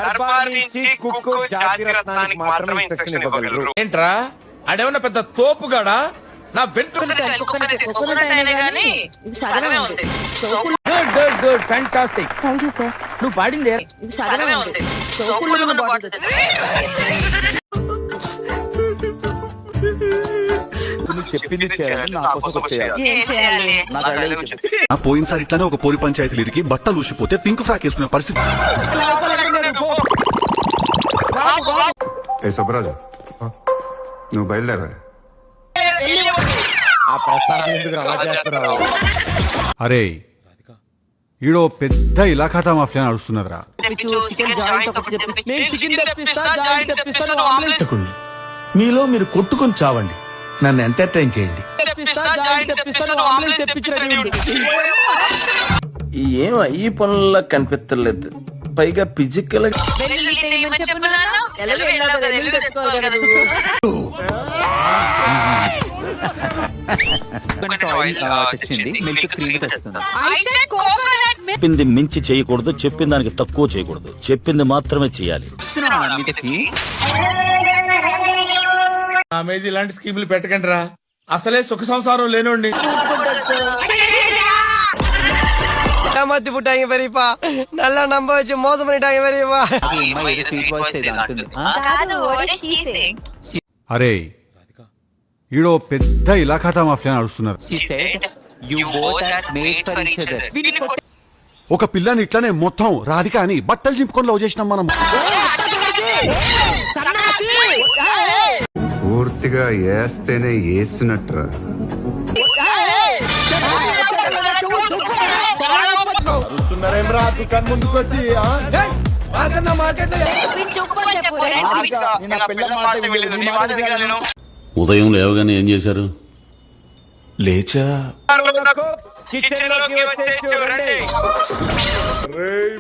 దర్బార్ నుంచి కుక్కు జాతిరత్నానికి మాత్రమే ఇన్స్ట్రక్షన్ ఇవ్వగలరు. ఏంట్రా అడేమన్నా పెద్ద తోపుగాడా? నా వెంట్రుక good fantastic. Thank you sir. నువ్వు పాడిందే చెప్పింది చేయాలి, నా కోసం చేయాలి. పోయినసారి ఇట్లానే ఒక పోరి పంచాయతీలు ఇరికి బట్టలు ఊసిపోతే పింక్ ఫ్రాక్ వేసుకునే పరిస్థితి. ఏ సుబ్బరాజు, నువ్వు బయలుదేరా. ఆ ప్రస్తావన ఎందుకు అలా చేస్తున్నావు? అరే ఈడో పెద్ద ఇలాఖాతా మాఫియా నడుస్తున్నదిరా. మీలో మీరు కొట్టుకొని చావండి, నన్ను ఎంటర్టైన్ చేయండి. ఏం ఈ పనుల్లో కనిపించలేదు. పైగా ఫిజికల్ చెప్పింది మించి చేయకూడదు, చెప్పిన దానికి తక్కువ చేయకూడదు, చెప్పింది మాత్రమే చేయాలి. నా మీద ఇలాంటి స్కీములు పెట్టకండి రా, అసలే సుఖ సంసారం లేనోండి. మధ్య పుట్టాయి మరిపా నల్ల నంబర్ వచ్చి మోసం பண்ணிட்டாங்க మరిపా. అరే ఈడో పెద్ద ఇలాఖాతా మాఫియా నడుస్తున్నారు. ఒక పిల్లని ఇట్లానే మొత్తం రాధిక అని బట్టలు చింపుకొని లవ్ చేసినాం మనం. పూర్తిగా వేస్తేనే వేసినట్రా. ముందుకు వచ్చి ఉదయం లేవగానే ఏం చేశారు? లేచా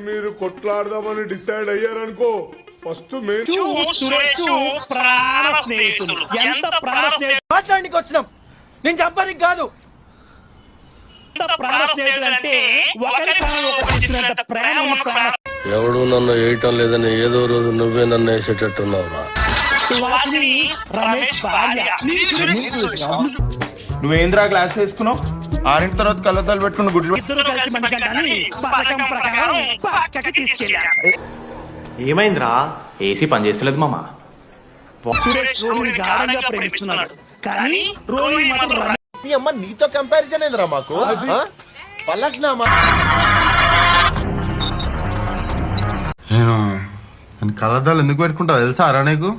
మీరు కొట్లాడదామని డిసైడ్ అయ్యారనుకో, ఫస్ట్ మాట్లాడానికి వచ్చినాం, నేను చంపడానికి కాదు. ఎవడు నన్ను వేయటం లేదని ఏదో రోజు నువ్వే నన్ను వేసేటట్టున్నావురా. నువ్వేంద్రా గ్లాస్ వేసుకున్నావు? 6 తర్వాత కళ్ళద్దాలు పెట్టుకుని గుడ్లు. ఏమైందిరా? ఏసీ పని చేస్తలేదు మామ. నీతో కంపారిజన్ ఏందిరా మాకు? కళ్ళద్దాలు ఎందుకు పెట్టుకుంటా తెలుసా రా నీకు?